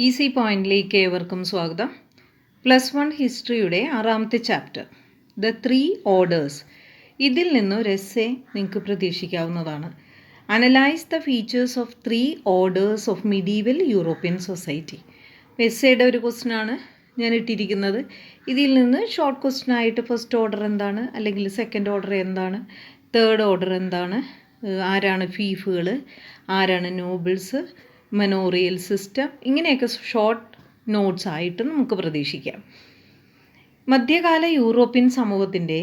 Easy പോയിന്റിലേക്ക് ഏവർക്കും സ്വാഗതം. +1 ഹിസ്റ്ററിയുടെ 6ാമത്തെ ചാപ്റ്റർ ദ 3 ഓർഡേഴ്സ്. ഇതിൽ നിന്നൊരു എസ്സേ നിങ്ങൾക്ക് പ്രതീക്ഷിക്കാവുന്നതാണ്. Analyse the features of 3 orders of medieval European society. എസ്സേയുടെ ഒരു ക്വസ്റ്റ്യനാണ് ഞാൻ ഇട്ടിരിക്കുന്നത്. ഇതിൽ നിന്ന് ഷോർട്ട് ക്വസ്റ്റ്യനായിട്ട് ഫസ്റ്റ് ഓർഡർ എന്താണ്, അല്ലെങ്കിൽ സെക്കൻഡ് ഓർഡർ എന്താണ്, തേർഡ് ഓർഡർ എന്താണ്, ആരാണ് ഫീഫുകൾ, ആരാണ് നോബിൾസ്, മനോറിയൽ സിസ്റ്റം, ഇങ്ങനെയൊക്കെ ഷോർട്ട് നോട്ട്സ് ആയിട്ട് നമുക്ക് പ്രതീക്ഷിക്കാം. മധ്യകാല യൂറോപ്യൻ സമൂഹത്തിൻ്റെ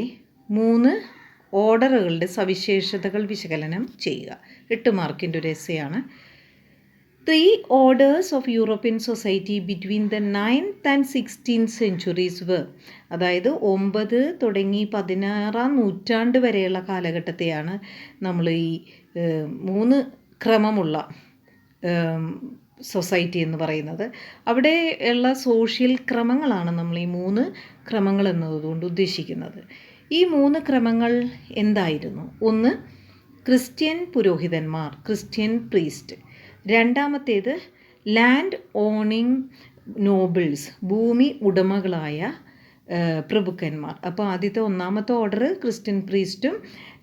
3 ഓർഡറുകളുടെ സവിശേഷതകൾ വിശകലനം ചെയ്യുക. 8 മാർക്കിൻ്റെ ഒരു എസ്സേയാണ്. 3 orders of European society between the 9th and 16th centuries വർ. അതായത് 9 തുടങ്ങി 16ാം നൂറ്റാണ്ട് വരെയുള്ള കാലഘട്ടത്തെയാണ് നമ്മൾ ഈ 3 ക്രമമുള്ള സൊസൈറ്റി എന്ന് പറയുന്നത്. അവിടെ ഉള്ള സോഷ്യൽ ക്രമങ്ങളാണ് നമ്മൾ ഈ 3 ക്രമങ്ങൾ എന്നതുകൊണ്ട് ഉദ്ദേശിക്കുന്നത്. ഈ 3 ക്രമങ്ങൾ എന്തായിരുന്നു? ഒന്ന്, ക്രിസ്ത്യൻ പുരോഹിതന്മാർ, ക്രിസ്ത്യൻ പ്രീസ്റ്റ്. രണ്ടാമത്തേത് ലാൻഡ് ഓണിങ് നോബിൾസ്, ഭൂമി ഉടമകളായ പ്രഭുക്കന്മാർ. അപ്പോൾ ആദ്യത്തെ 1ാമത്തെ ഓർഡർ ക്രിസ്ത്യൻ പ്രീസ്റ്റും,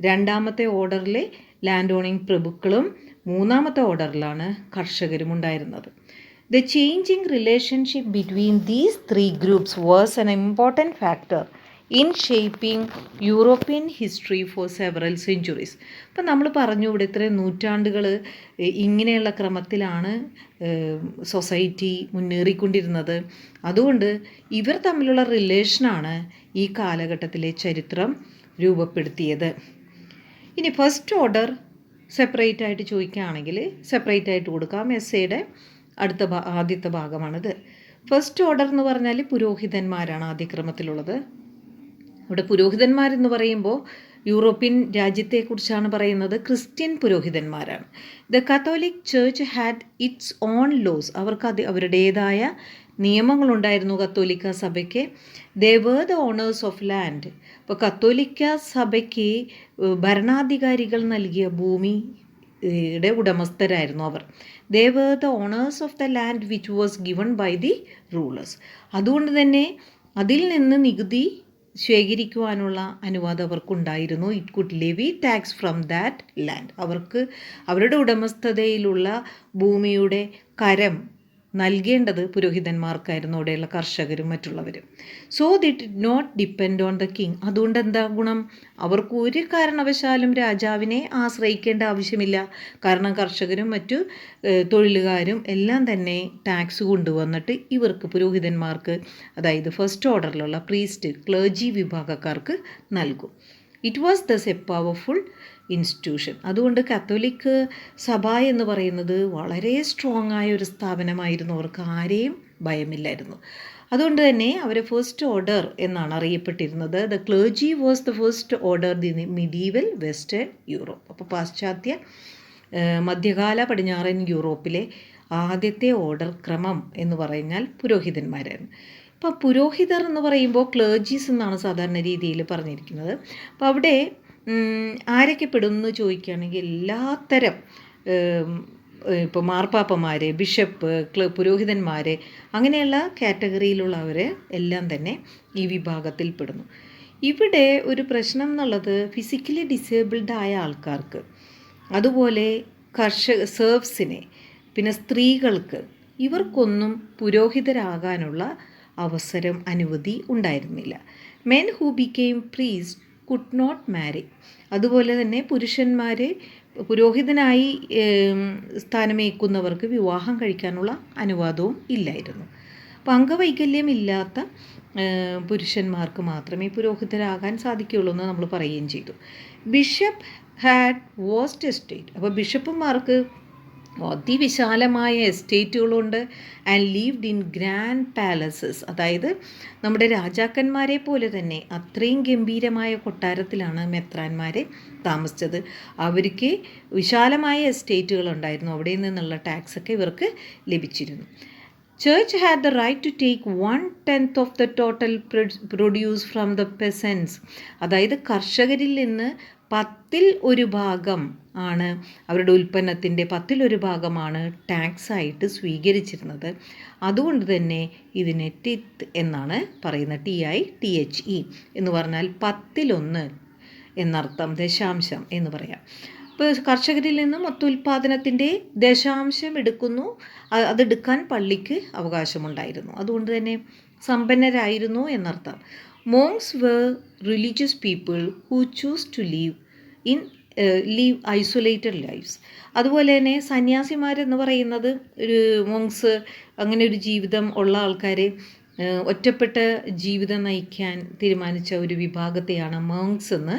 2ാമത്തെ ഓർഡറിലെ ലാൻഡ് ഓണിങ് പ്രഭുക്കളും, 3ാമത്തെ ഓർഡറിലാണ് കർഷകരും ഉണ്ടായിരുന്നത്. The changing relationship between these 3 groups was an important factor in shaping European history four several centuries. അപ്പം നമ്മൾ പറഞ്ഞു ഇവിടെ ഇത്രയും നൂറ്റാണ്ടുകൾ ഇങ്ങനെയുള്ള ക്രമത്തിലാണ് സൊസൈറ്റി മുന്നേറിക്കൊണ്ടിരുന്നത്. അതുകൊണ്ട് ഇവർ തമ്മിലുള്ള റിലേഷനാണ് ഈ കാലഘട്ടത്തിലെ ചരിത്രം രൂപപ്പെടുത്തിയത്. ഇനി ഫസ്റ്റ് ഓർഡർ സെപ്പറേറ്റ് ആയിട്ട് ചോദിക്കുകയാണെങ്കിൽ സെപ്പറേറ്റ് ആയിട്ട് കൊടുക്കാം. എസ്സേയുടെ ആദ്യത്തെ ഭാഗമാണിത്. ഫസ്റ്റ് ഓർഡർ എന്ന് പറഞ്ഞാൽ പുരോഹിതന്മാരാണ് ആദ്യക്രമത്തിലുള്ളത്. ഇവിടെ പുരോഹിതന്മാരെന്ന് പറയുമ്പോൾ യൂറോപ്യൻ രാജ്യത്തെക്കുറിച്ചാണ് പറയുന്നത്. ക്രിസ്ത്യൻ പുരോഹിതന്മാരാണ്. The Catholic church had its own laws. അവർക്ക് അവരുടേതായ നിയമങ്ങളുണ്ടായിരുന്നു കത്തോലിക്ക സഭയ്ക്ക്. They were the owners of land. അപ്പോൾ കത്തോലിക്ക സഭയ്ക്ക് ഭരണാധികാരികൾ നൽകിയ ഭൂമിയുടെ ഉടമസ്ഥരായിരുന്നു അവർ. They were the owners of the land which was given by the rulers. അതുകൊണ്ട് തന്നെ അതിൽ നിന്ന് നികുതി ശേഖരിക്കുവാനുള്ള അനുവാദം അവർക്കുണ്ടായിരുന്നു. It could levy tax from that land. അവർക്ക് അവരുടെ ഉടമസ്ഥതയിലുള്ള ഭൂമിയുടെ കരം നൽകേണ്ടത് പുരോഹിതന്മാർക്കായിരുന്നു, അവിടെയുള്ള കർഷകരും മറ്റുള്ളവരും. So they did not depend on the king. അതുകൊണ്ട് എന്താ ഗുണം? അവർക്ക് ഒരു കാരണവശാലും രാജാവിനെ ആശ്രയിക്കേണ്ട ആവശ്യമില്ല. കാരണം കർഷകരും മറ്റു തൊഴിലുകാരും എല്ലാം തന്നെ ടാക്സ് കൊണ്ടുവന്നിട്ട് ഇവർക്ക് പുരോഹിതന്മാർക്ക്, അതായത് ഫസ്റ്റ് ഓർഡറിലുള്ള പ്രീസ്റ്റ്, ക്ലർജി വിഭാഗക്കാർക്ക് നൽകും. It was thus a powerful institution. അതുകൊണ്ട് കത്തോലിക് സഭ എന്ന് പറയുന്നത് വളരെ സ്ട്രോങ് ആയ ഒരു സ്ഥാപനമായിരുന്നു. അവർക്ക് ആരെയും ഭയമില്ലായിരുന്നു. അതുകൊണ്ട് തന്നെ അവരെ ഫസ്റ്റ് ഓർഡർ എന്നാണ് അറിയപ്പെട്ടിരുന്നത്. The clergy was the first order the medieval western Europe. അപ്പോൾ പാശ്ചാത്യ മധ്യകാല പടിഞ്ഞാറൻ യൂറോപ്പിലെ ആദ്യത്തെ ഓർഡർ ക്രമം എന്ന് പറഞ്ഞാൽ പുരോഹിതന്മാരായിരുന്നു. ഇപ്പോൾ പുരോഹിതർ എന്ന് പറയുമ്പോൾ ക്ലർജീസ് എന്നാണ് സാധാരണ രീതിയിൽ പറഞ്ഞിരിക്കുന്നത്. അപ്പോൾ അവിടെ ആരൊക്കെ പെടുമെന്ന് ചോദിക്കുകയാണെങ്കിൽ എല്ലാത്തരം, ഇപ്പോൾ മാർപ്പാപ്പന്മാർ, ബിഷപ്പ്, പുരോഹിതന്മാർ, അങ്ങനെയുള്ള കാറ്റഗറിയിലുള്ളവർ എല്ലാം തന്നെ ഈ വിഭാഗത്തിൽ പെടുന്നു. ഇവിടെ ഒരു പ്രശ്നം എന്നുള്ളത് ഫിസിക്കലി ഡിസേബിൾഡ് ആയ ആൾക്കാർക്ക്, അതുപോലെ സെർവ്സിനെ, പിന്നെ സ്ത്രീകൾക്ക്, ഇവർക്കൊന്നും പുരോഹിതരാകാനുള്ള അവസരം, അനുമതി ഉണ്ടായിരുന്നില്ല. Men who became priest could not marry. അതുപോലെ തന്നെ പുരുഷന്മാർ പുരോഹിതനായി സ്ഥാനമേൽക്കുന്നവർക്ക് വിവാഹം കഴിക്കാനുള്ള അനുവാദവും ഇല്ലായിരുന്നു. അപ്പോൾ അംഗവൈകല്യമില്ലാത്ത പുരുഷന്മാർക്ക് മാത്രമേ പുരോഹിതരാകാൻ സാധിക്കുകയുള്ളൂ എന്ന് നമ്മൾ പറയുകയും ചെയ്തു. Bishop had vast estate. അപ്പോൾ ബിഷപ്പുമാർക്ക് അതിവിശാലമായ എസ്റ്റേറ്റുകളുണ്ട്. And lived in grand palaces. അതായത് നമ്മുടെ രാജാക്കന്മാരെ പോലെ തന്നെ അത്രയും ഗംഭീരമായ കൊട്ടാരത്തിലാണ് മെത്രാന്മാരെ താമസിച്ചത്. അവർക്ക് വിശാലമായ എസ്റ്റേറ്റുകളുണ്ടായിരുന്നു. അവിടെ നിന്നുള്ള ടാക്സൊക്കെ ഇവർക്ക് ലഭിച്ചിരുന്നു. Church had the right to take 1/10 of the total produce from the peasants. അതായത് കർഷകരിൽ നിന്ന് 10ൽ 1 ഭാഗം ആണ് അവരുടെ ഉൽപ്പന്നത്തിൻ്റെ 1/10 ടാക്സായിട്ട് സ്വീകരിച്ചിരുന്നത്. അതുകൊണ്ട് തന്നെ ഇതിനെ ടിത്ത് എന്നാണ് പറയുന്നത്. TITHE എന്ന് പറഞ്ഞാൽ 1/10 എന്നർത്ഥം, ദശാംശം എന്ന് പറയാം. ഇപ്പോൾ കർഷകരിൽ നിന്നും മൊത്തോൽപാദനത്തിൻ്റെ ദശാംശം എടുക്കുന്നു, അതെടുക്കാൻ പള്ളിക്ക് അവകാശമുണ്ടായിരുന്നു. അതുകൊണ്ട് തന്നെ സമ്പന്നരായിരുന്നു എന്നർത്ഥം. Monks were religious people who choose to live isolated lives. അതുപോലെ തന്നെ സന്യാസിമാരെന്ന് പറയുന്നത് ഒരു മോങ്സ്, അങ്ങനെ ഒരു ജീവിതം ഉള്ള ആൾക്കാർ ഒറ്റപ്പെട്ട ജീവിതം നയിക്കാൻ തീരുമാനിച്ച ഒരു വിഭാഗത്തെയാണ് മോങ്സ് എന്ന്,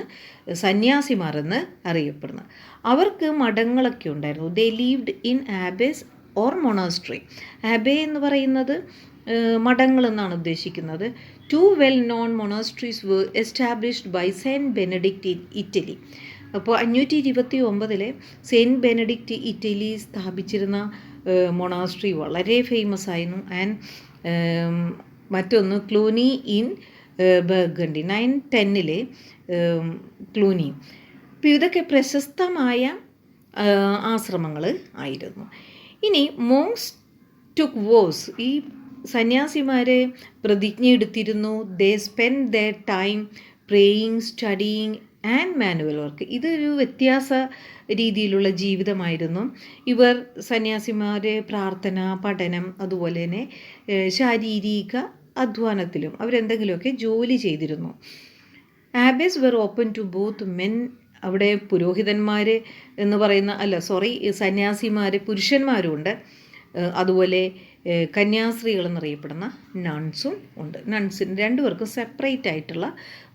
സന്യാസിമാർ എന്ന് അറിയപ്പെടുന്നത്. അവർക്ക് മഠങ്ങളൊക്കെ ഉണ്ടായിരുന്നു. They lived in abbeys or monastery. Abbey എന്ന് പറയുന്നത് മഠങ്ങൾ എന്നാണ് ഉദ്ദേശിക്കുന്നത്. 2 well-known monasteries were established by Saint Benedict in Italy. അപ്പോൾ 529 സെയിൻറ്റ് ബെനഡിക്റ്റ് ഇറ്റലി സ്ഥാപിച്ചിരുന്ന മൊണാസ്ട്രി വളരെ ഫേമസ് ആയിരുന്നു. ആൻഡ് മറ്റൊന്ന് ക്ലൂനി ഇൻ ബർഗണ്ടി 910 ക്ലൂനി. അപ്പോൾ ഇതൊക്കെ പ്രശസ്തമായ ആശ്രമങ്ങൾ ആയിരുന്നു. ഇനി മോങ്സ് ടുക്ക് വോസ്, ഈ സന്യാസിമാരെ പ്രതിജ്ഞ എടുത്തിരുന്നു. They spend their time praying, studying and manual work. ഇതൊരു വ്യത്യാസ രീതിയിലുള്ള ജീവിതമായിരുന്നു. ഇവർ സന്യാസിമാർ പ്രാർത്ഥന, പഠനം, അതുപോലെ തന്നെ ശാരീരിക അധ്വാനത്തിലും അവരെന്തെങ്കിലുമൊക്കെ ജോലി ചെയ്തിരുന്നു. Abbeys were open to both men. അവിടെ പുരോഹിതന്മാർ എന്ന് പറയുന്ന സന്യാസിമാർ പുരുഷന്മാരുമുണ്ട്, അതുപോലെ കന്യാസ്ത്രീകൾ എന്നറിയപ്പെടുന്ന നൺസും ഉണ്ട്. നൺസിന് രണ്ടുപേർക്കും സെപ്പറേറ്റ് ആയിട്ടുള്ള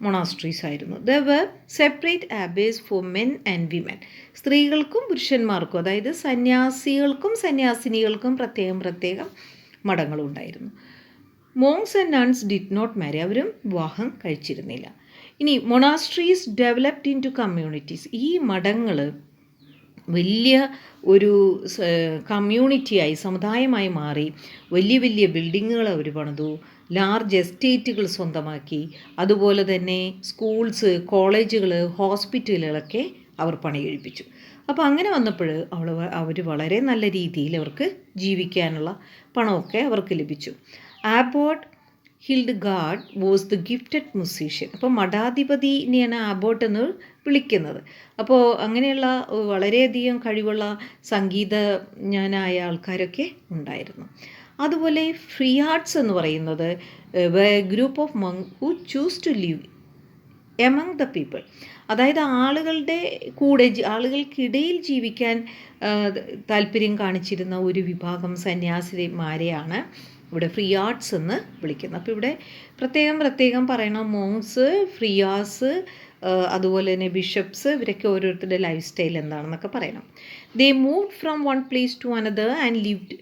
മൊണാസ്ട്രീസ് ആയിരുന്നു. The were separate abbeys for men and women. സ്ത്രീകൾക്കും പുരുഷന്മാർക്കും, അതായത് സന്യാസികൾക്കും സന്യാസിനികൾക്കും പ്രത്യേകം മഠങ്ങളും ഉണ്ടായിരുന്നു. Monks and nuns did not marry. അവരും വിവാഹം കഴിച്ചിരുന്നില്ല. ഇനി monasteries developed into communities. ഈ മഠങ്ങൾ വലിയ ഒരു കമ്മ്യൂണിറ്റിയായി, സമുദായമായി മാറി. വലിയ വലിയ ബിൽഡിങ്ങുകൾ അവർ പണിതു, ലാർജ് എസ്റ്റേറ്റുകൾ സ്വന്തമാക്കി. അതുപോലെ തന്നെ സ്കൂൾസ്, കോളേജുകൾ, ഹോസ്പിറ്റലുകളൊക്കെ അവർ പണി കഴിപ്പിച്ചു. അപ്പോൾ അങ്ങനെ വന്നപ്പോൾ അവർ വളരെ നല്ല രീതിയിൽ അവർക്ക് ജീവിക്കാനുള്ള പണമൊക്കെ അവർക്ക് ലഭിച്ചു. ആബോട്ട് ഹിൽഡ്ഗാർഡ് വാസ് ദ ഗിഫ്റ്റഡ് മ്യൂസീഷ്യൻ. അപ്പോൾ മഠാധിപതിനെയാണ് ആബോട്ട് എന്ന് വിളിക്കുന്നത്. അപ്പോൾ അങ്ങനെയുള്ള വളരെയധികം കഴിവുള്ള സംഗീതജ്ഞനായ ആൾക്കാരൊക്കെ ഉണ്ടായിരുന്നു. അതുപോലെ ഫ്രീ ആർട്സ് എന്ന് പറയുന്നത് group of monk who choose to live among the people. അതായത് ആളുകൾക്കിടയിൽ ജീവിക്കാൻ താല്പര്യം കാണിച്ചിരുന്ന ഒരു വിഭാഗം സന്യാസിമാരെയാണ് ഇവിടെ ഫ്രീ ആർട്സ് എന്ന് വിളിക്കുന്നത്. അപ്പോൾ ഇവിടെ പ്രത്യേകം പറയണം, മോങ്സ്, ഫ്രീയാസ്, അതുപോലെ തന്നെ ബിഷപ്സ്, ഇവരൊക്കെ ഓരോരുത്തരുടെ ലൈഫ് സ്റ്റൈൽ എന്താണെന്നൊക്കെ പറയണം. They moved from one place to another and lived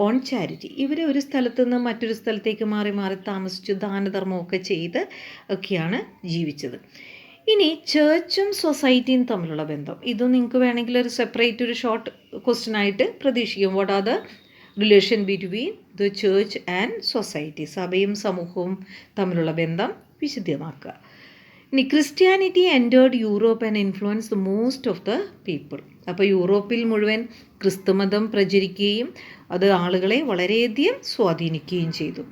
on charity. ഇവർ ഒരു സ്ഥലത്ത് നിന്ന് മറ്റൊരു സ്ഥലത്തേക്ക് മാറി താമസിച്ചു, ദാനധർമ്മമൊക്കെ ചെയ്ത് ഒക്കെയാണ് ജീവിച്ചത്. ഇനി ചേർച്ചും സൊസൈറ്റിയും തമ്മിലുള്ള ബന്ധം, ഇത് നിങ്ങൾക്ക് വേണമെങ്കിൽ ഒരു സെപ്പറേറ്റ് ഒരു ഷോർട്ട് ക്വസ്റ്റ്യൻ ആയിട്ട് പ്രതീക്ഷിക്കും. What are the relation between the church and society? സഭയും സമൂഹവും തമ്മിലുള്ള ബന്ധം വിശദമാക്കുക. ഇനി Christianity entered Europe and influence the most of the people. അപ്പോൾ യൂറോപ്പിൽ മുഴുവൻ ക്രിസ്തുമതം പ്രചരിക്കുകയും അത് ആളുകളെ വളരെയധികം സ്വാധീനിക്കുകയും ചെയ്തു.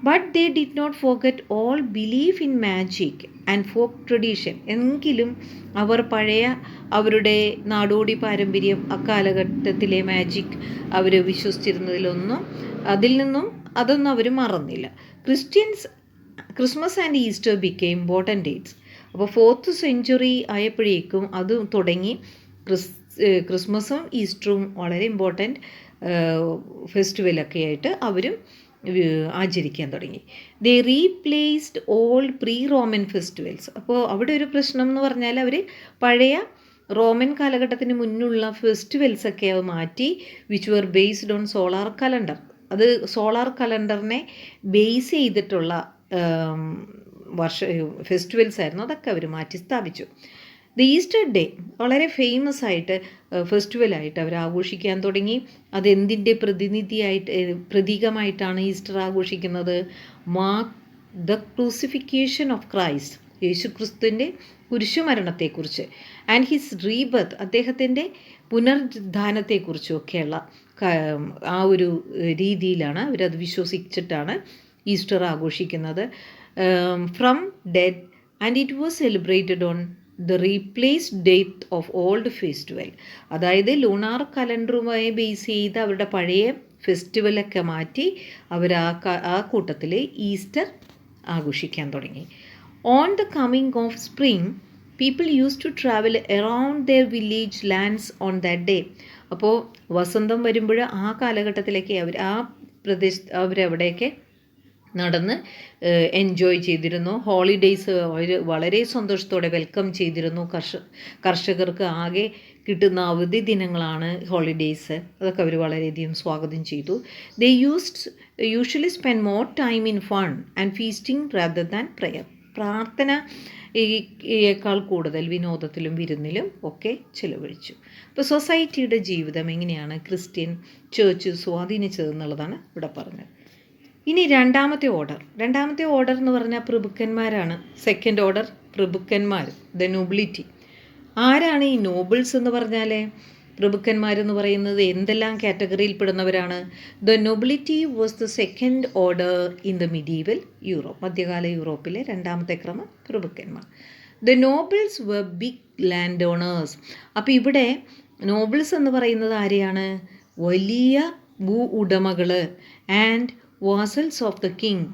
But they did not forget old belief in magic and folk tradition. എങ്കിലും അവർ പഴയ അവരുടെ നാടോടി പാരമ്പര്യം, അക്കാലഘട്ടത്തിലെ മാജിക് അവർ വിശ്വസിച്ചിരുന്നതിലൊന്നും അതൊന്നും അവർ മറന്നില്ല. Christmas and Easter became important dates. അപ്പോൾ 4th century ആയപ്പോഴേക്കും അത് തുടങ്ങി. ക്രിസ്മസും ഈസ്റ്ററും വളരെ ഇമ്പോർട്ടൻറ്റ് ഫെസ്റ്റിവലൊക്കെ ആയിട്ട് അവരും ആചരിക്കാൻ തുടങ്ങി. They replaced old pre Roman festivals. അപ്പോൾ അവിടെ ഒരു പ്രശ്നം എന്ന് പറഞ്ഞാൽ അവർ പഴയ റോമൻ കാലഘട്ടത്തിന് മുന്നുള്ള ഫെസ്റ്റിവൽസൊക്കെ അത് മാറ്റി, which were based on solar calendar. അത് സോളാർ കലണ്ടറിനെ ബേസ് ചെയ്തിട്ടുള്ള ഫെസ്റ്റിവൽസ് ആയിരുന്നു, അതൊക്കെ അവർ മാറ്റി സ്ഥാപിച്ചു. ദ ഈസ്റ്റർ ഡേ വളരെ ഫേമസ് ആയിട്ട് ഫെസ്റ്റിവലായിട്ട് അവർ ആഘോഷിക്കാൻ തുടങ്ങി. അതെന്തിൻ്റെ പ്രതീകമായിട്ടാണ് ഈസ്റ്റർ ആഘോഷിക്കുന്നത്? Mark the crucifixion of Christ. യേശുക്രിസ്തുവിൻ്റെ കുരിശുമരണത്തെക്കുറിച്ച്, ആൻഡ് ഹിസ് റീബർത്ത്, അദ്ദേഹത്തിൻ്റെ പുനരുദ്ധാനത്തെക്കുറിച്ചും ഒക്കെയുള്ള ആ ഒരു രീതിയിലാണ് അവരത് വിശ്വസിച്ചിട്ടാണ് ഈസ്റ്റർ ആഘോഷിക്കുന്നത്. From dead and it was celebrated on the replaced date of old festival. അതായത് ലൂണാർ കലണ്ടറുമായി ബേസ് ചെയ്ത് അവരുടെ പഴയ ഫെസ്റ്റിവലൊക്കെ മാറ്റി അവർ ആ കൂട്ടത്തിൽ ഈസ്റ്റർ ആഘോഷിക്കാൻ തുടങ്ങി. On the coming of spring people use to travel around their village lands on that day. അപ്പോൾ വസന്തം വരുമ്പോൾ ആ കാലഘട്ടത്തിലേക്ക് അവരവിടെയൊക്കെ നടന്ന് എൻജോയ് ചെയ്തിരുന്നു. ഹോളിഡേയ്സ് അവർ വളരെ സന്തോഷത്തോടെ വെൽക്കം ചെയ്തിരുന്നു. കർഷകർക്ക് ആകെ കിട്ടുന്ന അവധി ദിനങ്ങളാണ് ഹോളിഡേയ്സ്. അതൊക്കെ അവർ വളരെയധികം സ്വാഗതം ചെയ്തു. They usually spend more time in fun and feasting rather than prayer. പ്രാർത്ഥനയേക്കാൾ കൂടുതൽ വിനോദത്തിലും വിരുന്നിലും ഒക്കെ ചിലവഴിച്ചു. ഇപ്പോൾ സൊസൈറ്റിയുടെ ജീവിതം എങ്ങനെയാണ് ക്രിസ്ത്യൻ ചേർച്ച് സ്വാധീനിച്ചതെന്നുള്ളതാണ് ഇവിടെ പറഞ്ഞത്. ഇനി രണ്ടാമത്തെ ഓർഡർ എന്ന് പറഞ്ഞാൽ പ്രഭുക്കന്മാരാണ്. സെക്കൻഡ് ഓർഡർ പ്രഭുക്കന്മാർ, ദ നോബിലിറ്റി. ആരാണ് ഈ നോബിൾസ് എന്ന് പറഞ്ഞാൽ? പ്രഭുക്കന്മാരെന്ന് പറയുന്നത് എന്തെല്ലാം കാറ്റഗറിയിൽ പെടുന്നവരാണ്? The nobility was the second order in the medieval Europe. മധ്യകാല യൂറോപ്പിലെ രണ്ടാമത്തെ ക്രമം പ്രഭുക്കന്മാർ. The nobles were big land owners. അപ്പോൾ ഇവിടെ നോബിൾസ് എന്ന് പറയുന്നത് ആരെയാണ്? വലിയ ഭൂ ഉടമകൾ. And vassals of the king,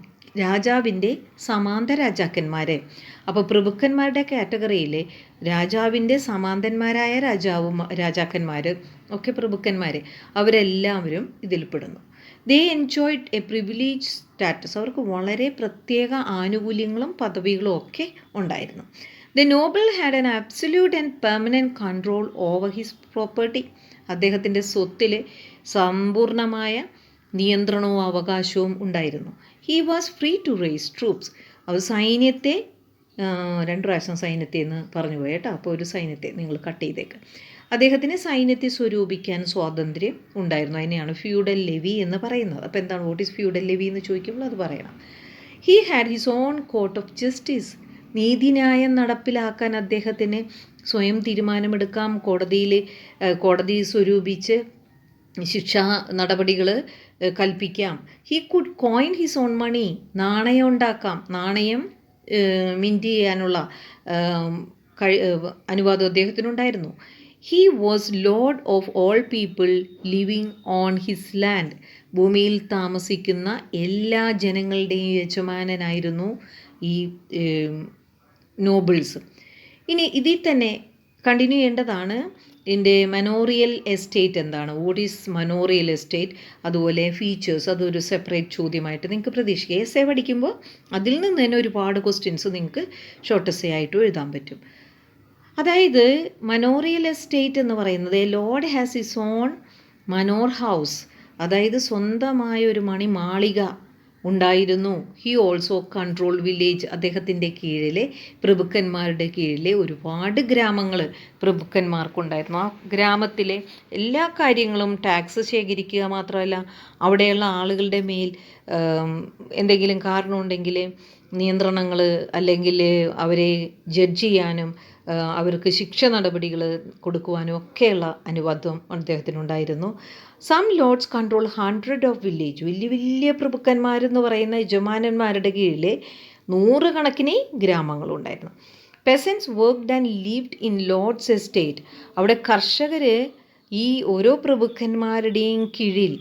രാജാവിൻ്റെ സമാന്തര രാജാക്കന്മാരെ. അപ്പോൾ പ്രഭുക്കന്മാരുടെ കാറ്റഗറിയിൽ രാജാവിൻ്റെ സമാന്തന്മാരായ രാജാക്കന്മാർ ഒക്കെ പ്രഭുക്കന്മാർ, അവരെല്ലാവരും ഇതിൽപ്പെടുന്നു. They enjoyed a privilege status. അവർക്ക് വളരെ പ്രത്യേക ആനുകൂല്യങ്ങളും പദവികളും ഒക്കെ ഉണ്ടായിരുന്നു. The noble had an absolute and permanent control over his property. അദ്ദേഹത്തിൻ്റെ സ്വത്തിൽ സമ്പൂർണമായ നിയന്ത്രണവും അവകാശവും ഉണ്ടായിരുന്നു. He was free to raise troops. അവർ സൈന്യത്തെ, 2 പ്രാവശ്യം സൈന്യത്തെ എന്ന് പറഞ്ഞു പോയി കേട്ടോ, അപ്പോൾ ഒരു സൈന്യത്തെ നിങ്ങൾ കട്ട് ചെയ്തേക്ക്. അദ്ദേഹത്തിന് സൈന്യത്തെ സ്വരൂപിക്കാൻ സ്വാതന്ത്ര്യം ഉണ്ടായിരുന്നു. അതിനെയാണ് ഫ്യൂഡൽ ലെവി എന്ന് പറയുന്നത്. അപ്പോൾ എന്താണ് വാട്ട് ഈസ് ഫ്യൂഡൽ ലെവി എന്ന് ചോദിക്കുമ്പോൾ അത് പറയണം. He had his own court of justice. നീതിന്യായം നടപ്പിലാക്കാൻ അദ്ദേഹത്തിന് സ്വയം തീരുമാനമെടുക്കാം. കോടതി സ്വരൂപിച്ച് ശിക്ഷാ നടപടികൾ കൽപ്പിക്കാം. He could coin his own money. നാണയം ഉണ്ടാക്കാം. നാണയം മിൻറ്റ് ചെയ്യാനുള്ള അനുവാദം അദ്ദേഹത്തിനുണ്ടായിരുന്നു. He was lord of all people living on his land. ഭൂമിയിൽ താമസിക്കുന്ന എല്ലാ ജനങ്ങളുടെയും യജമാനനായിരുന്നു ഈ നോബിൾസ്. ഇനി ഇതിൽ തന്നെ കണ്ടിന്യൂ ചെയ്യേണ്ടതാണ് ഇതിൻ്റെ മനോറിയൽ എസ്റ്റേറ്റ് എന്താണ്, വാട്ട് ഈസ് മനോറിയൽ എസ്റ്റേറ്റ്, അതുപോലെ ഫീച്ചേഴ്സ്. അതൊരു സെപ്പറേറ്റ് ചോദ്യമായിട്ട് നിങ്ങൾക്ക് പ്രതീക്ഷിക്കുക. എസ് എ പഠിക്കുമ്പോൾ അതിൽ നിന്ന് തന്നെ ഒരുപാട് ക്വസ്റ്റ്യൻസ് നിങ്ങൾക്ക് ഷോർട്ട് എസ് എ ആയിട്ടും എഴുതാൻ പറ്റും. അതായത് മനോറിയൽ എസ്റ്റേറ്റ് എന്ന് പറയുന്നത് a lord has his own manor house. അതായത് സ്വന്തമായ ഒരു മാളിക ഉണ്ടായിരുന്നു. He also control village. അദ്ദേഹത്തിൻ്റെ കീഴിലെ പ്രഭുക്കന്മാരുടെ കീഴിലെ ഒരുപാട് ഗ്രാമങ്ങൾ പ്രഭുക്കന്മാർക്കുണ്ടായിരുന്നു. ആ ഗ്രാമത്തിലെ എല്ലാ കാര്യങ്ങളും ടാക്സ് ശേഖരിക്കുക മാത്രമല്ല, അവിടെയുള്ള ആളുകളുടെ മേൽ എന്തെങ്കിലും കാരണമുണ്ടെങ്കിൽ നിയന്ത്രണങ്ങൾ അല്ലെങ്കിൽ അവരെ ജഡ്ജ് ചെയ്യാനും അവർക്ക് ശിക്ഷ നടപടികൾ കൊടുക്കുവാനും ഒക്കെയുള്ള അനുവാദം അദ്ദേഹത്തിനുണ്ടായിരുന്നു. Some lords control 100 of village. വലിയ പ്രഭുക്കന്മാരെന്ന് പറയുന്ന യജമാനന്മാരുടെ കീഴിൽ 100 കണക്കിന് ഗ്രാമങ്ങളുണ്ടായിരുന്നു. Peasants worked and lived in lord's estate. അവിടെ കർഷകർ ഈ ഓരോ പ്രഭുക്കന്മാരുടെയും കീഴിൽ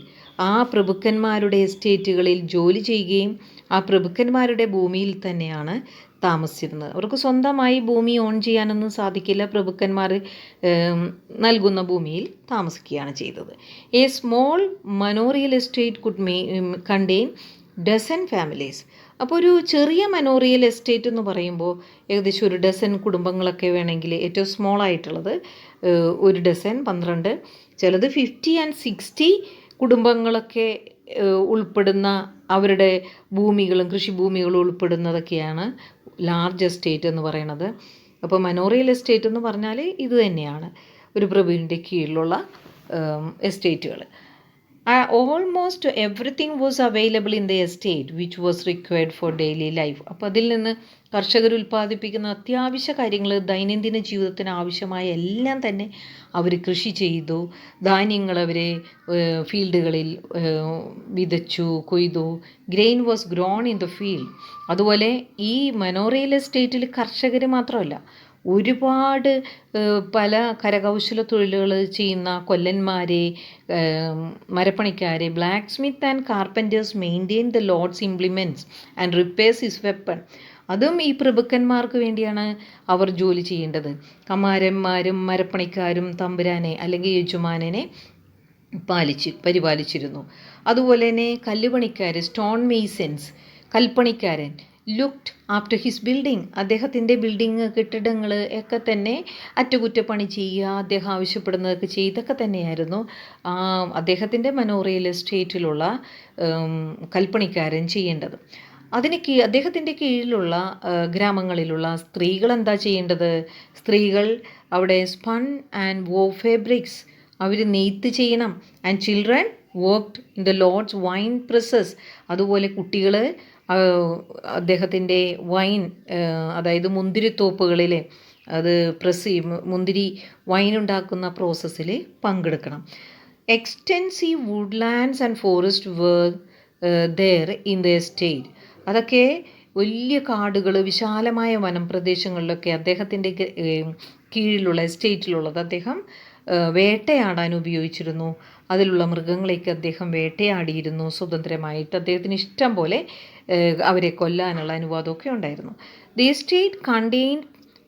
ആ പ്രഭുക്കന്മാരുടെ എസ്റ്റേറ്റുകളിൽ ജോലി ചെയ്യുകയും ആ പ്രഭുക്കന്മാരുടെ ഭൂമിയിൽ തന്നെയാണ് താമസിച്ചിരുന്നത്. അവർക്ക് സ്വന്തമായി ഭൂമി ഓൺ ചെയ്യാനൊന്നും സാധിക്കില്ല. പ്രഭുക്കന്മാർ നൽകുന്ന ഭൂമിയിൽ താമസിക്കുകയാണ് ചെയ്തത്. A small manorial estate could contain dozen families. അപ്പോൾ ഒരു ചെറിയ മനോറിയൽ എസ്റ്റേറ്റ് എന്ന് പറയുമ്പോൾ ഏകദേശം ഒരു ഡസൻ കുടുംബങ്ങളൊക്കെ വേണമെങ്കിൽ, ഏറ്റവും സ്മോൾ ആയിട്ടുള്ളത് 1 ഡസൻ 12, ചിലത് 50 and 60 കുടുംബങ്ങളൊക്കെ ഉൾപ്പെടുന്ന അവരുടെ ഭൂമികളും കൃഷിഭൂമികളും ഉൾപ്പെടുന്നതൊക്കെയാണ് ലാർജ് എസ്റ്റേറ്റ് എന്ന് പറയുന്നത്. അപ്പോൾ മനോറിയൽ എസ്റ്റേറ്റ് എന്ന് പറഞ്ഞാൽ ഇത് തന്നെയാണ്, ഒരു പ്രഭുവിൻ്റെ കീഴിലുള്ള എസ്റ്റേറ്റുകൾ. Almost everything was available in the estate which was required for daily life. അപ്പോൾ അതിൽ നിന്ന് കർഷകർ ഉൽപ്പാദിപ്പിക്കുന്ന അത്യാവശ്യ കാര്യങ്ങൾ, ദൈനംദിന ജീവിതത്തിന് ആവശ്യമായ എല്ലാം തന്നെ അവർ കൃഷി ചെയ്തു. ധാന്യങ്ങൾ അവർ ഫീൽഡുകളിൽ വിതച്ചു, കൊയ്തു. Grain was grown in the field. അതുപോലെ ഈ മനോറിയൽ എസ്റ്റേറ്റിൽ കർഷകർ മാത്രമല്ല, ഒരുപാട് പല കരകൗശല തൊഴിലുകൾ ചെയ്യുന്ന കൊല്ലന്മാരെ, മരപ്പണിക്കാരെ, blacksmith and carpenters maintain the lord's implements and repairs his weapon. അതും ഈ പ്രഭുക്കന്മാർക്ക് വേണ്ടിയാണ് അവർ ജോലി ചെയ്യേണ്ടത്. കമാരന്മാരും മരപ്പണിക്കാരും തമ്പുരാനെ അല്ലെങ്കിൽ യജമാനനെ പരിപാലിച്ചിരുന്നു. അതുപോലെ തന്നെ കല്ലുപണിക്കാർ, സ്റ്റോൺ മെയ്സൻസ്, കൽപ്പണിക്കാരൻ ലുക്ഡ് ആഫ്റ്റർ ഹിസ് ബിൽഡിംഗ്. അദ്ദേഹത്തിൻ്റെ ബിൽഡിങ്, കെട്ടിടങ്ങൾ ഒക്കെ തന്നെ അറ്റകുറ്റപ്പണി ചെയ്യുക, അദ്ദേഹം ആവശ്യപ്പെടുന്നതൊക്കെ ചെയ്തൊക്കെ തന്നെയായിരുന്നു അദ്ദേഹത്തിൻ്റെ മനോറിയൽ എസ്റ്റേറ്റിലുള്ള കൽപ്പണിക്കാരൻ ചെയ്യേണ്ടത്. അദ്ദേഹത്തിൻ്റെ കീഴിലുള്ള ഗ്രാമങ്ങളിലുള്ള സ്ത്രീകൾ എന്താ ചെയ്യേണ്ടത്? സ്ത്രീകൾ അവിടെ സ്പൺ ആൻഡ് വോ ഫാബ്രിക്സ്, അവർ നെയ്ത്ത് ചെയ്യണം. And children worked in the lord's wine presses. അതുപോലെ കുട്ടികൾ അദ്ദേഹത്തിൻ്റെ വൈൻ, അതായത് മുന്തിരിത്തോപ്പുകളിൽ അത് മുന്തിരി വൈൻ ഉണ്ടാക്കുന്ന പ്രോസസ്സിൽ പങ്കെടുക്കണം. Extensive woodlands and forest were there in the estate. അതൊക്കെ വലിയ കാടുകൾ, വിശാലമായ വനം പ്രദേശങ്ങളിലൊക്കെ അദ്ദേഹത്തിൻ്റെ കീഴിലുള്ള എസ്റ്റേറ്റിലുള്ളത് അദ്ദേഹം വേട്ടയാടാൻ ഉപയോഗിച്ചിരുന്നു. അതിലുള്ള മൃഗങ്ങളെയൊക്കെ അദ്ദേഹം വേട്ടയാടിയിരുന്നു സ്വതന്ത്രമായിട്ട്. അദ്ദേഹത്തിന് ഇഷ്ടം പോലെ അവരെ കൊല്ലാനുള്ള അനുവാദമൊക്കെ ഉണ്ടായിരുന്നു. The estate contain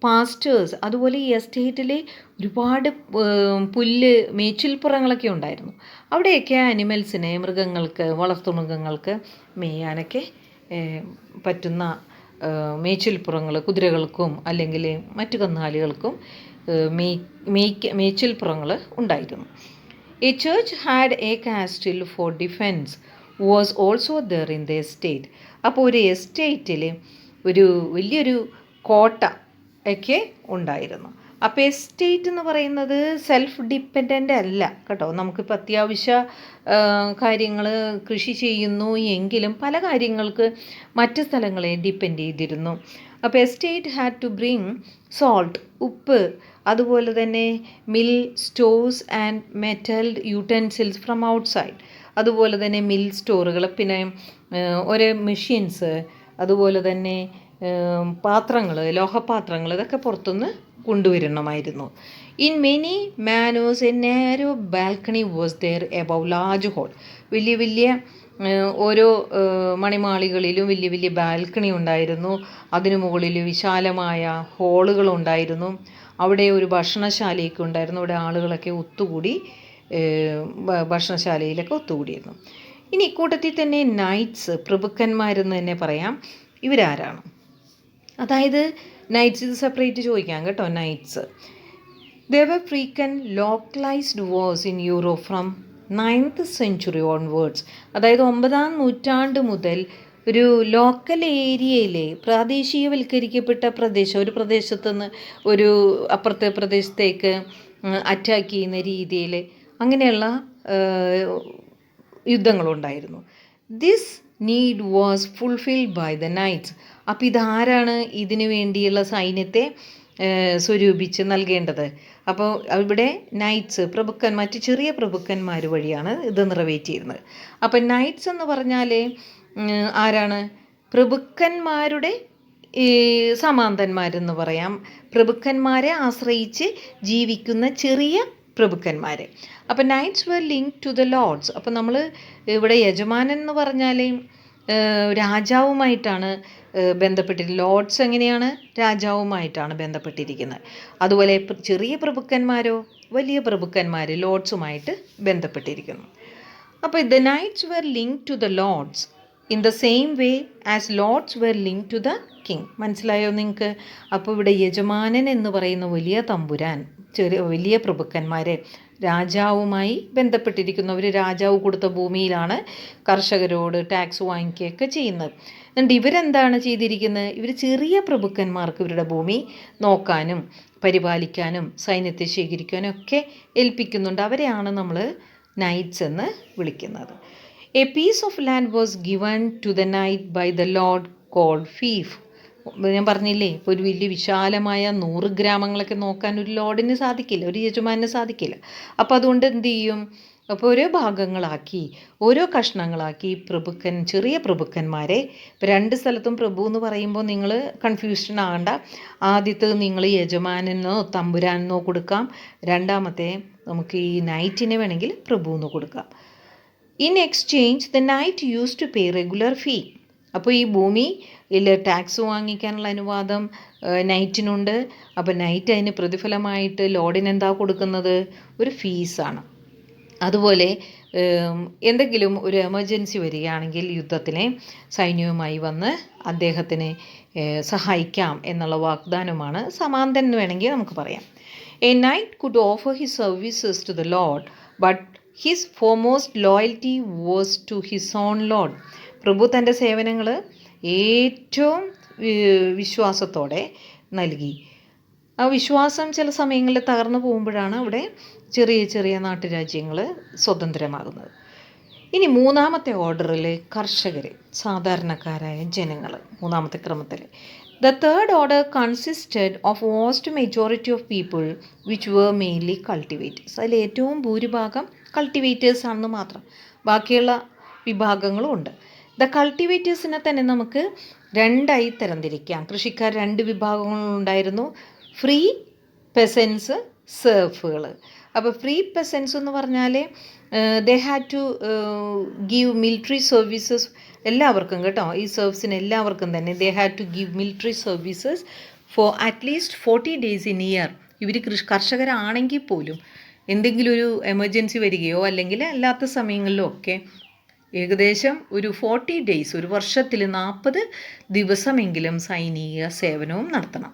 pastors. അതുപോലെ ഈ എസ്റ്റേറ്റിൽ ഒരുപാട് മേച്ചിൽപ്പുറങ്ങളൊക്കെ ഉണ്ടായിരുന്നു. അവിടെയൊക്കെ ആനിമൽസിനെ, വളർത്തുമൃഗങ്ങൾക്ക് മേയാനൊക്കെ പറ്റുന്ന മേച്ചിൽപ്പുറങ്ങൾ, കുതിരകൾക്കും അല്ലെങ്കിൽ മറ്റു കന്നുകാലികൾക്കും മേച്ചിൽപ്പുറങ്ങൾ ഉണ്ടായിരുന്നു. A church had a castle for defence was also there in the estate. അപ്പോൾ ഒരു എസ്റ്റേറ്റിൽ ഒരു വലിയൊരു കോട്ട ഒക്കെ ഉണ്ടായിരുന്നു. അപ്പോൾ എസ്റ്റേറ്റ് എന്ന് പറയുന്നത് സെൽഫ് ഡിപ്പെൻഡൻ്റ് അല്ല കേട്ടോ. നമുക്കിപ്പോൾ അത്യാവശ്യ കാര്യങ്ങൾ കൃഷി ചെയ്യുന്നു എങ്കിലും പല കാര്യങ്ങൾക്ക് മറ്റ് സ്ഥലങ്ങളെ ഡിപ്പെൻഡ് ചെയ്തിരുന്നു. അപ്പോൾ estate had to bring salt, ഉപ്പ്, അതുപോലെ തന്നെ mill stones and metal utensils from outside. അതുപോലെ തന്നെ മിൽ സ്റ്റോറുകൾ, പിന്നെ ഓരോ മെഷീൻസ്, അതുപോലെ തന്നെ പാത്രങ്ങൾ, ലോഹപാത്രങ്ങൾ, ഇതൊക്കെ പുറത്തുനിന്ന് കൊണ്ടുവരണമായിരുന്നു. In many manors a narrow balcony was there above large hall. വലിയ വലിയ ഓരോ മണിമാളികളിലും വലിയ വലിയ ബാൽക്കണി ഉണ്ടായിരുന്നു. അതിനു മുകളിൽ വിശാലമായ ഹോളുകളുണ്ടായിരുന്നു. അവിടെ ഒരു ഭക്ഷണശാലയൊക്കെ ഉണ്ടായിരുന്നു. അവിടെ ആളുകളൊക്കെ ഒത്തുകൂടി ഭക്ഷണശാലയിലൊക്കെ ഒത്തുകൂടിയിരുന്നു. ഇനി ഇക്കൂട്ടത്തിൽ തന്നെ നൈറ്റ്സ്, പ്രഭുക്കന്മാരെന്ന് തന്നെ പറയാം. ഇവരാരാണ്? അതായത് നൈറ്റ്സ്, ഇത് സെപ്പറേറ്റ് ചോദിക്കാം കേട്ടോ. Knights they were frequent localised wars in Europe from 9th century onwards. അതായത് 9ാം നൂറ്റാണ്ട് മുതൽ ഒരു ലോക്കൽ ഏരിയയിലെ പ്രാദേശികവൽക്കരിക്കപ്പെട്ട പ്രദേശം, ഒരു പ്രദേശത്തുനിന്ന് ഒരു അപ്പുറത്തെ പ്രദേശത്തേക്ക് അറ്റാക്ക് ചെയ്യുന്ന രീതിയിൽ അങ്ങനെയുള്ള യുദ്ധങ്ങളുണ്ടായിരുന്നു. This need was fulfilled by the knights. അപ്പോൾ ഇതാരാണ് ഇതിനു വേണ്ടിയുള്ള സൈന്യത്തെ സ്വരൂപിച്ച് നൽകേണ്ടത്? അപ്പോൾ ഇവിടെ നൈറ്റ്സ്, മറ്റ് ചെറിയ പ്രഭുക്കന്മാർ വഴിയാണ് ഇത് നിറവേറ്റിയിരുന്നത്. അപ്പം നൈറ്റ്സ് എന്ന് പറഞ്ഞാൽ ആരാണ്? പ്രഭുക്കന്മാരുടെ സമാന്തന്മാരെന്ന് പറയാം. പ്രഭുക്കന്മാരെ ആശ്രയിച്ച് ജീവിക്കുന്ന ചെറിയ പ്രഭുക്കന്മാർ. അപ്പം knights were link to the lords. അപ്പം നമ്മൾ ഇവിടെ യജമാനൻ എന്ന് പറഞ്ഞാൽ രാജാവുമായിട്ടാണ് ബന്ധപ്പെട്ടിരിക്കുന്നത്. ലോർഡ്സ് എങ്ങനെയാണ്? രാജാവുമായിട്ടാണ് ബന്ധപ്പെട്ടിരിക്കുന്നത്. അതുപോലെ ചെറിയ പ്രഭുക്കന്മാരോ, വലിയ പ്രഭുക്കന്മാർ ലോർഡ്സുമായിട്ട് ബന്ധപ്പെട്ടിരിക്കുന്നു. അപ്പോൾ the knights were link to the lords in the same way as lords were link to the king. മനസ്സിലായോ നിങ്ങൾക്ക്? അപ്പോൾ ഇവിടെ യജമാനൻ എന്ന് പറയുന്ന വലിയ തമ്പുരാൻ, വലിയ പ്രഭുക്കന്മാരെ രാജാവുമായി ബന്ധപ്പെട്ടിരിക്കുന്നവർ രാജാവ് കൊടുത്ത ഭൂമിയിലാണ് കർഷകരോട് ടാക്സ് വാങ്ങിക്കുകയൊക്കെ ചെയ്യുന്നത്. എന്നിട്ട് ഇവരെന്താണ് ചെയ്തിരിക്കുന്നത്? ഇവർ ചെറിയ പ്രഭുക്കന്മാർക്ക് ഇവരുടെ ഭൂമി നോക്കാനും പരിപാലിക്കാനും സൈന്യത്തെ ശേഖരിക്കാനും ഒക്കെ ഏൽപ്പിക്കുന്നുണ്ട്. അവരെയാണ് നമ്മൾ നൈറ്റ്സ് എന്ന് വിളിക്കുന്നത്. A piece of land was given to the knight by the lord called fief. ഞാൻ പറഞ്ഞില്ലേ, ഇപ്പോൾ ഒരു വലിയ വിശാലമായ 100 ഗ്രാമങ്ങളൊക്കെ നോക്കാൻ ഒരു ലോർഡിന് സാധിക്കില്ല, ഒരു യജമാനന് സാധിക്കില്ല. അപ്പോൾ അതുകൊണ്ട് എന്ത് ചെയ്യും, അപ്പോൾ ഓരോ ഭാഗങ്ങളാക്കി, ഓരോ കഷ്ണങ്ങളാക്കി ചെറിയ പ്രഭുക്കന്മാരെ, ഇപ്പോൾ 2 സ്ഥലത്തും പ്രഭു എന്ന് പറയുമ്പോൾ നിങ്ങൾ കൺഫ്യൂഷൻ ആകണ്ട. ആദ്യത്തേത് നിങ്ങൾ യജമാനെന്നോ തമ്പുരാനെന്നോ കൊടുക്കാം, രണ്ടാമത്തെ നമുക്ക് ഈ നൈറ്റിനെ വേണമെങ്കിൽ പ്രഭു എന്ന് കൊടുക്കാം. In exchange the knight use to pay regular fee. അപ്പോൾ ഈ ഭൂമിയിൽ ടാക്സ് വാങ്ങിക്കാനുള്ള അനുവാദം നൈറ്റിനുണ്ട്. അപ്പോൾ നൈറ്റ് അതിന് പ്രതിഫലമായിട്ട് ലോർഡിന് എന്താ കൊടുക്കുന്നത്, ഒരു ഫീസാണ്. അതുപോലെ എന്തെങ്കിലും ഒരു എമർജൻസി വരികയാണെങ്കിൽ യുദ്ധത്തിന് സൈന്യവുമായി വന്ന് അദ്ദേഹത്തിന് സഹായിക്കാം എന്നുള്ള വാഗ്ദാനമാണ് സമാന്തൻ എന്ന് വേണമെങ്കിൽ നമുക്ക് പറയാം. A knight could offer his services to the lord but his foremost loyalty was to his own lord. പ്രഭു തൻ്റെ സേവനങ്ങൾ ഏറ്റവും വിശ്വാസത്തോടെ നൽകി. ആ വിശ്വാസം ചില സമയങ്ങളിൽ തകർന്നു പോകുമ്പോഴാണ് അവിടെ ചെറിയ ചെറിയ നാട്ടുരാജ്യങ്ങൾ സ്വതന്ത്രമാകുന്നത്. ഇനി മൂന്നാമത്തെ ഓർഡറിൽ കർഷകർ, സാധാരണക്കാരായ ജനങ്ങൾ, മൂന്നാമത്തെ ക്രമത്തിൽ. The third order consisted of vast majority of people which were mainly cultivators. അതിൽ ഏറ്റവും ഭൂരിഭാഗം കൾട്ടിവേറ്റേഴ്സ് ആണെന്ന് മാത്രം, ബാക്കിയുള്ള വിഭാഗങ്ങളും ഉണ്ട്. ദ കൾട്ടിവേറ്റേഴ്സിനെ തന്നെ നമുക്ക് 2ആയി തരംതിരിക്കാം. കൃഷിക്കാർ 2 വിഭാഗങ്ങളുണ്ടായിരുന്നു, ഫ്രീ പെസൻസ്, സെർഫുകൾ. അപ്പോൾ ഫ്രീ പെസൻസ് എന്ന് പറഞ്ഞാൽ they had to give military services. എല്ലാവർക്കും കേട്ടോ, ഈ സർവീസിന് എല്ലാവർക്കും തന്നെ they had to give military services for at least 40 days in year. ഇവർ കർഷകരാണെങ്കിൽ പോലും എന്തെങ്കിലും ഒരു എമർജൻസി വരികയോ അല്ലെങ്കിൽ അല്ലാത്ത സമയങ്ങളിലോ ഒക്കെ ഏകദേശം ഒരു 40 days, ഒരു വർഷത്തിൽ 40 ദിവസമെങ്കിലും സൈനിക സേവനവും നടത്തണം.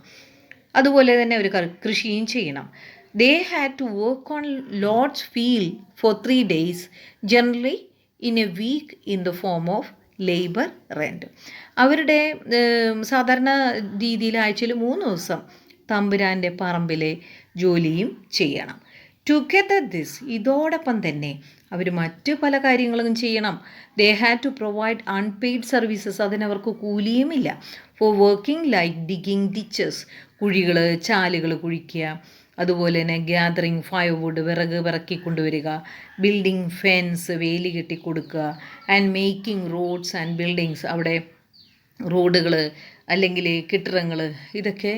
അതുപോലെ തന്നെ അവർ കൃഷിയും ചെയ്യണം. They had to work on lord's field for 3 days, generally in a week in the form of labour rent. അവരുടെ സാധാരണ രീതിയിൽ ആഴ്ചയിൽ 3 ദിവസം തമ്പുരാൻ്റെ പറമ്പിലെ ജോലിയും ചെയ്യണം. ടുഗെദർ ദിസ്, ഇതോടൊപ്പം തന്നെ അവർ മറ്റ് പല കാര്യങ്ങളും ചെയ്യണം. They had to provide unpaid services, അതിനവർക്ക് കൂലിയുമില്ല. For working like digging ditches, കുഴികൾ, ചാലുകൾ കുഴിക്കുക, അതുപോലെ തന്നെ ഗ്യാദറിങ് ഫയർവുഡ്, വിറക് പിറക്കിക്കൊണ്ടുവരിക, ബിൽഡിംഗ് ഫെൻസ്, വേലി കെട്ടിക്കൊടുക്കുക, and making roads and buildings, അവിടെ റോഡുകൾ അല്ലെങ്കിൽ കെട്ടിടങ്ങൾ ഇതൊക്കെ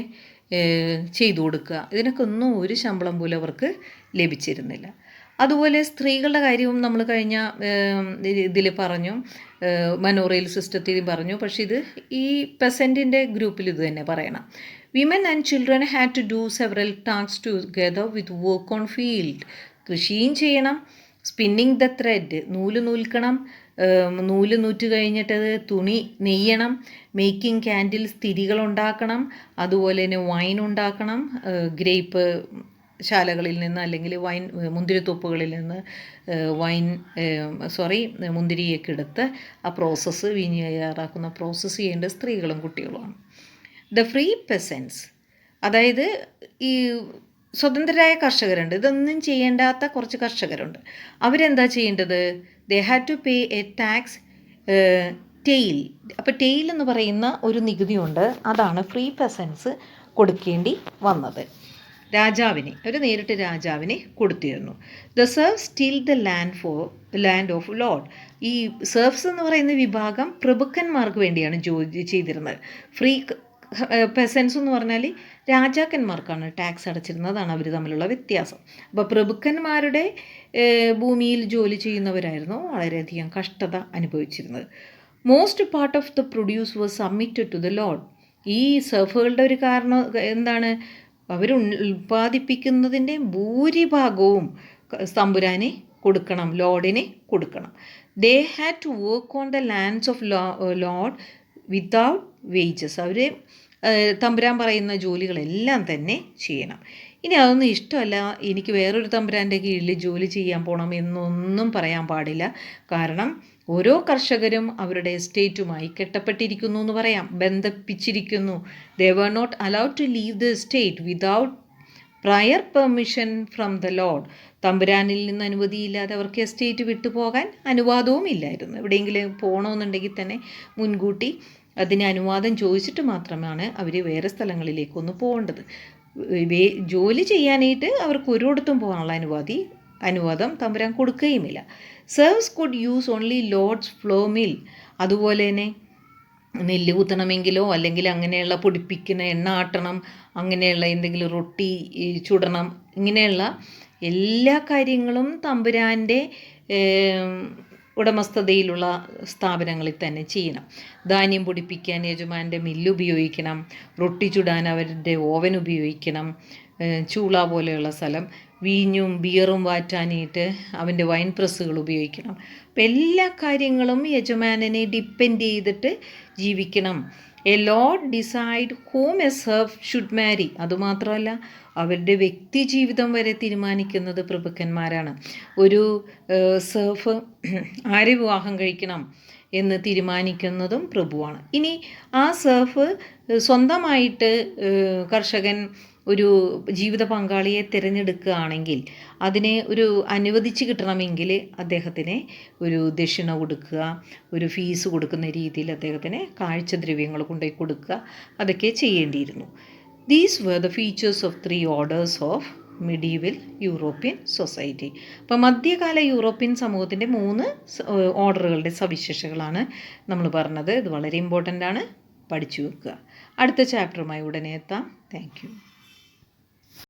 ചെയ്തു കൊടുക്കുക. ഇതിനൊക്കെ ഒന്നും ഒരു ശമ്പളം പോലും അവർക്ക് ലഭിച്ചിരുന്നില്ല. അതുപോലെ സ്ത്രീകളുടെ കാര്യവും നമ്മൾ കഴിഞ്ഞ ഇതിൽ പറഞ്ഞു, മനോറയിൽ സിസ്റ്റത്തിൽ പറഞ്ഞു. പക്ഷേ ഇത് ഈ പെസൻറ്റിൻ്റെ ഗ്രൂപ്പിൽ ഇത് തന്നെ പറയണം. Women and children had to do several tasks together with work on field. കൃഷിയും ചെയ്യണം, സ്പിന്നിങ് ദ ത്രെഡ്, നൂല് നൂൽക്കണം, നൂല് നൂറ്റ് കഴിഞ്ഞിട്ടത് തുണി നെയ്യണം, മേക്കിംഗ് ക്യാൻഡിൽസ്, തിരികളുണ്ടാക്കണം, അതുപോലെ തന്നെ വൈൻ ഉണ്ടാക്കണം, ഗ്രേപ്പ് ശാലകളിൽ നിന്ന് അല്ലെങ്കിൽ വൈൻ മുന്തിരിത്തോപ്പുകളിൽ നിന്ന് മുന്തിരിയൊക്കെ എടുത്ത് ആ പ്രോസസ്സ്, വീഞ്ഞ് തയ്യാറാക്കുന്ന പ്രോസസ്സ് ചെയ്യേണ്ട സ്ത്രീകളും കുട്ടികളുമാണ്. ദ ഫ്രീ പെസൻസ്, അതായത് ഈ സ്വതന്ത്രരായ കർഷകരുണ്ട്, ഇതൊന്നും ചെയ്യേണ്ടാത്ത കുറച്ച് കർഷകരുണ്ട്. അവരെന്താ ചെയ്യേണ്ടത്, they had to pay a tax taille. അപ്പോൾ ടെയിൽ എന്ന് പറയുന്ന ഒരു നികുതിയുണ്ട്, അതാണ് ഫ്രീ പെസൻസ് കൊടുക്കേണ്ടി വന്നത്. രാജാവിനെ, അവർ നേരിട്ട് രാജാവിനെ കൊടുത്തിരുന്നു. The serves till the land of Lord. ഈ സെർവ്സ് എന്ന് പറയുന്ന വിഭാഗം പ്രഭുക്കന്മാർക്ക് വേണ്ടിയാണ് ജോലി ചെയ്തിരുന്നത്. ഫ്രീ പെസൻസ് എന്ന് പറഞ്ഞാൽ രാജാക്കന്മാർക്കാണ് ടാക്സ് അടച്ചിരുന്നതാണ് അവർ തമ്മിലുള്ള വ്യത്യാസം. അപ്പോൾ പ്രഭുക്കന്മാരുടെ ഭൂമിയിൽ ജോലി ചെയ്യുന്നവരായിരുന്നു വളരെയധികം കഷ്ടത അനുഭവിച്ചിരുന്നത്. Most part of the produce was submitted to the lord. ഈ സെർഫുകളുടെ ഒരു കാരണം എന്താണ്, അവർ ഉൽപ്പാദിപ്പിക്കുന്നതിൻ്റെ ഭൂരിഭാഗവും തമ്പുരാനെ കൊടുക്കണം, ലോർഡിനെ കൊടുക്കണം. They had to work on the lands of lord without wages. അവർ തമ്പുരാൻ പറയുന്ന ജോലികളെല്ലാം തന്നെ ചെയ്യണം. ഇനി അതൊന്നും ഇഷ്ടമല്ല, എനിക്ക് വേറൊരു തമ്പുരാൻ്റെ കീഴിൽ ജോലി ചെയ്യാൻ പോകണം എന്നൊന്നും പറയാൻ പാടില്ല. കാരണം ഓരോ കർഷകരും അവരുടെ എസ്റ്റേറ്റുമായി കെട്ടപ്പെട്ടിരിക്കുന്നു എന്ന് പറയാം, ബന്ധിപ്പിച്ചിരിക്കുന്നു. They were not allowed to leave the estate without prior permission from the lord. തമ്പുരാനിൽ നിന്ന് അനുമതിയില്ലാതെ അവർക്ക് എസ്റ്റേറ്റ് വിട്ടുപോകാൻ അനുവാദവും ഇല്ലായിരുന്നു. എവിടെയെങ്കിലും പോകണമെന്നുണ്ടെങ്കിൽ തന്നെ മുൻകൂട്ടി അതിന് അനുവാദം ചോദിച്ചിട്ട് മാത്രമാണ് അവർ വേറെ സ്ഥലങ്ങളിലേക്കൊന്ന് പോകേണ്ടത്. ജോലി ചെയ്യാനായിട്ട് അവർക്ക് ഒരിടത്തും പോകാനുള്ള അനുവാദം തമ്പുരാൻ കൊടുക്കുകയുമില്ല. Serfs could use only lord's flour mill. അതുപോലെ തന്നെ നെല്ല് കുത്തണമെങ്കിലോ അല്ലെങ്കിൽ അങ്ങനെയുള്ള പൊടിപ്പിക്കുന്ന എണ്ണ ആട്ടണം, അങ്ങനെയുള്ള എന്തെങ്കിലും റൊട്ടി ചുടണം, ഇങ്ങനെയുള്ള എല്ലാ കാര്യങ്ങളും തമ്പുരാൻ്റെ ഉടമസ്ഥതയിലുള്ള സ്ഥാപനങ്ങളിൽ തന്നെ ചെയ്യണം. ധാന്യം പൊടിപ്പിക്കാൻ യജമാൻ്റെ മില്ല് ഉപയോഗിക്കണം, റൊട്ടി ചുടാൻ അവരുടെ ഓവൻ ഉപയോഗിക്കണം, ചൂള പോലെയുള്ള സ്ഥലം, വീഞ്ഞും ബിയറും വാറ്റാനായിട്ട് അവൻ്റെ വൈൻ പ്രസ്സുകൾ ഉപയോഗിക്കണം. അപ്പം എല്ലാ കാര്യങ്ങളും യജമാനനെ ഡിപ്പെൻഡ് ചെയ്തിട്ട് ജീവിക്കണം. A lord decide whom a serf should marry. അതുമാത്രമല്ല, അവരുടെ വ്യക്തി ജീവിതം വരെ തീരുമാനിക്കുന്നത് പ്രഭുക്കന്മാരാണ്. ഒരു സെർഫ് ആരെ വിവാഹം കഴിക്കണം എന്ന് തീരുമാനിക്കുന്നതും പ്രഭുവാണ്. ഇനി ആ സെർഫ് സ്വന്തമായിട്ട് കർഷകൻ ഒരു ജീവിത പങ്കാളിയെ തിരഞ്ഞെടുക്കുകയാണെങ്കിൽ അതിനെ ഒരു അനുവദിച്ച് കിട്ടണമെങ്കിൽ അദ്ദേഹത്തിന് ഒരു ദക്ഷിണ കൊടുക്കുക, ഒരു ഫീസ് കൊടുക്കുന്ന രീതിയിൽ അദ്ദേഹത്തിന് കാഴ്ചദ്രവ്യങ്ങൾ കൊണ്ടുപോയി കൊടുക്കുക, അതൊക്കെ ചെയ്യേണ്ടിയിരുന്നു. These were the features of 3 orders of medieval European society. അപ്പോൾ മധ്യകാല യൂറോപ്യൻ സമൂഹത്തിൻ്റെ 3 ഓർഡറുകളുടെ സവിശേഷതകളാണ് നമ്മൾ പറഞ്ഞത്. ഇത് വളരെ ഇമ്പോർട്ടൻ്റ് ആണ്, പഠിച്ചു വെക്കുക. അടുത്ത ചാപ്റ്ററുമായി ഉടനെ എത്താം. Thank you.